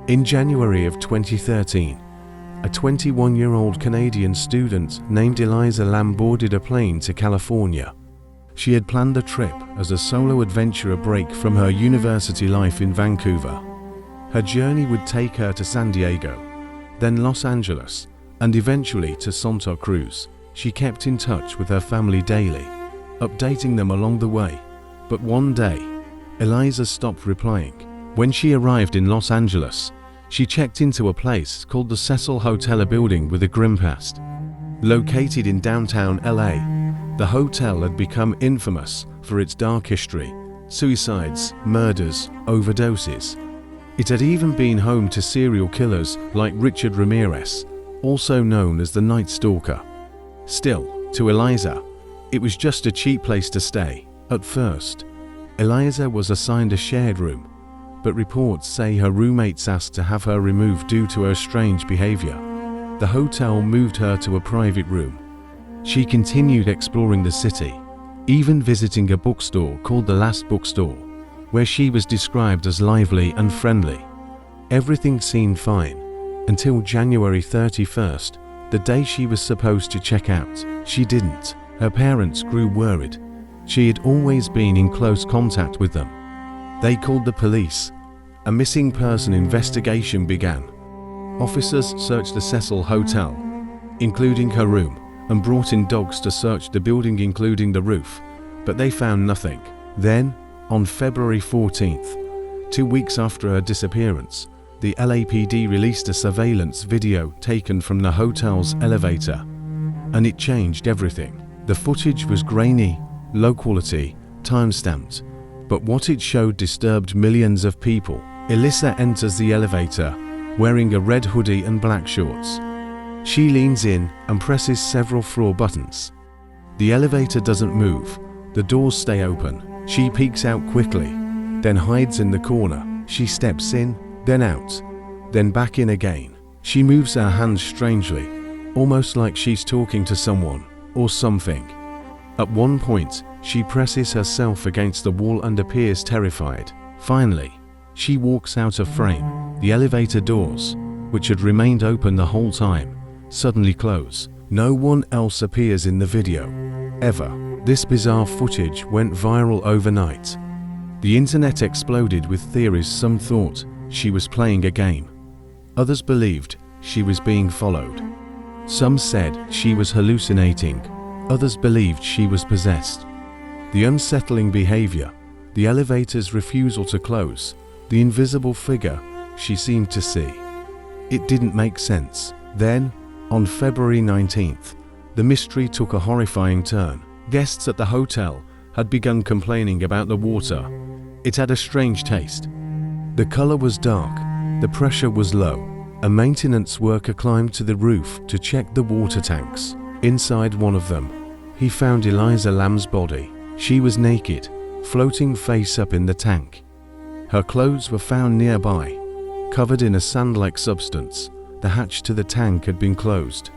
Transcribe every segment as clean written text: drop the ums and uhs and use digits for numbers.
In January of 2013, a 21-year-old Canadian student named Elisa Lam boarded a plane to California. She had planned the trip as a solo adventurer break from her university life in Vancouver. Her journey would take her to San Diego, then Los Angeles, and eventually to Santa Cruz. She kept in touch with her family daily, updating them along the way. But one day, Elisa stopped replying. When she arrived in Los Angeles, she checked into a place called the Cecil Hotel, a building with a grim past. Located in downtown LA, the hotel had become infamous for its dark history, suicides, murders, overdoses. It had even been home to serial killers like Richard Ramirez, also known as the Night Stalker. Still, to Elisa, it was just a cheap place to stay. At first, Elisa was assigned a shared room, but reports say her roommates asked to have her removed due to her strange behavior. The hotel moved her to a private room. She continued exploring the city, even visiting a bookstore called The Last Bookstore, where she was described as lively and friendly. Everything seemed fine, until January 31st, the day she was supposed to check out. She didn't. Her parents grew worried. She had always been in close contact with them. They called the police. A missing person investigation began. Officers searched the Cecil Hotel, including her room, and brought in dogs to search the building including the roof, but they found nothing. Then, on February 14th, 2 weeks after her disappearance, the LAPD released a surveillance video taken from the hotel's elevator, and it changed everything. The footage was grainy, low quality, time-stamped, but what it showed disturbed millions of people. Elisa enters the elevator, wearing a red hoodie and black shorts. She leans in and presses several floor buttons. The elevator doesn't move. The doors stay open. She peeks out quickly, then hides in the corner. She steps in, then out, then back in again. She moves her hands strangely, almost like she's talking to someone or something. At one point, she presses herself against the wall and appears terrified. Finally, she walks out of frame. The elevator doors, which had remained open the whole time, suddenly close. No one else appears in the video, ever. This bizarre footage went viral overnight. The internet exploded with theories. Some thought she was playing a game. Others believed she was being followed. Some said she was hallucinating. Others believed she was possessed. The unsettling behavior, the elevator's refusal to close, the invisible figure she seemed to see. It didn't make sense. Then, on February 19th, the mystery took a horrifying turn. Guests at the hotel had begun complaining about the water. It had a strange taste. The color was dark, the pressure was low. A maintenance worker climbed to the roof to check the water tanks. Inside one of them, he found Elisa Lam's body. She was naked, floating face up in the tank. Her clothes were found nearby, covered in a sand-like substance. The hatch to the tank had been closed,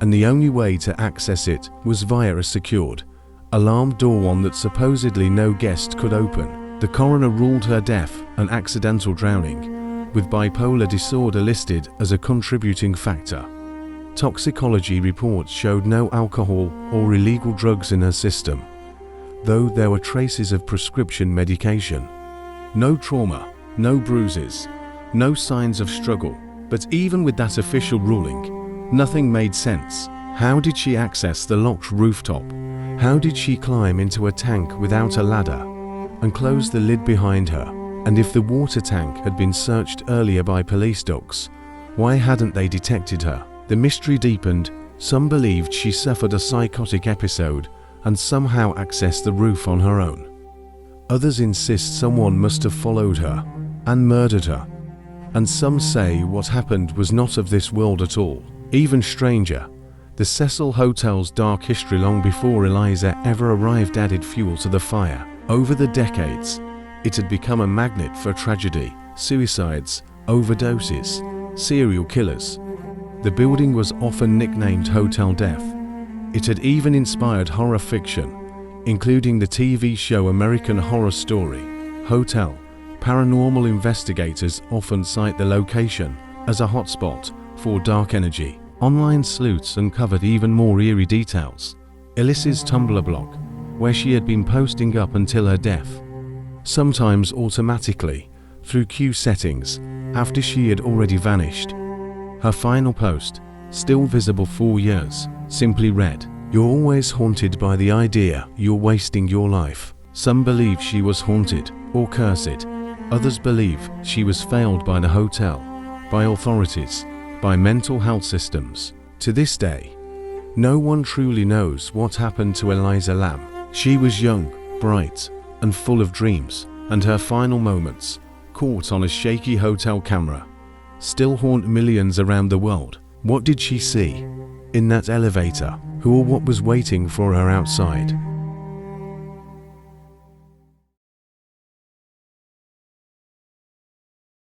and the only way to access it was via a secured, alarm door, one that supposedly no guest could open. The coroner ruled her death an accidental drowning, with bipolar disorder listed as a contributing factor. Toxicology reports showed no alcohol or illegal drugs in her system, though there were traces of prescription medication. No trauma, no bruises, no signs of struggle. But even with that official ruling, nothing made sense. How did she access the locked rooftop? How did she climb into a tank without a ladder and close the lid behind her? And if the water tank had been searched earlier by police dogs, why hadn't they detected her? The mystery deepened. Some believed she suffered a psychotic episode and somehow accessed the roof on her own. Others insist someone must have followed her and murdered her. And some say what happened was not of this world at all. Even stranger, the Cecil Hotel's dark history long before Elisa ever arrived added fuel to the fire. Over the decades, it had become a magnet for tragedy, suicides, overdoses, serial killers. The building was often nicknamed Hotel Death. It had even inspired horror fiction, including the TV show American Horror Story. Hotel Paranormal investigators often cite the location as a hotspot for dark energy. Online sleuths uncovered even more eerie details. Elisa's Tumblr blog, where she had been posting up until her death, sometimes automatically, through queue settings, after she had already vanished. Her final post, still visible 4 years, simply read, "You're always haunted by the idea you're wasting your life." Some believe she was haunted or cursed. Others believe she was failed by the hotel, by authorities, by mental health systems. To this day, no one truly knows what happened to Elisa Lam. She was young, bright, and full of dreams, and her final moments, caught on a shaky hotel camera, still haunt millions around the world. What did she see in that elevator? Who or what was waiting for her outside?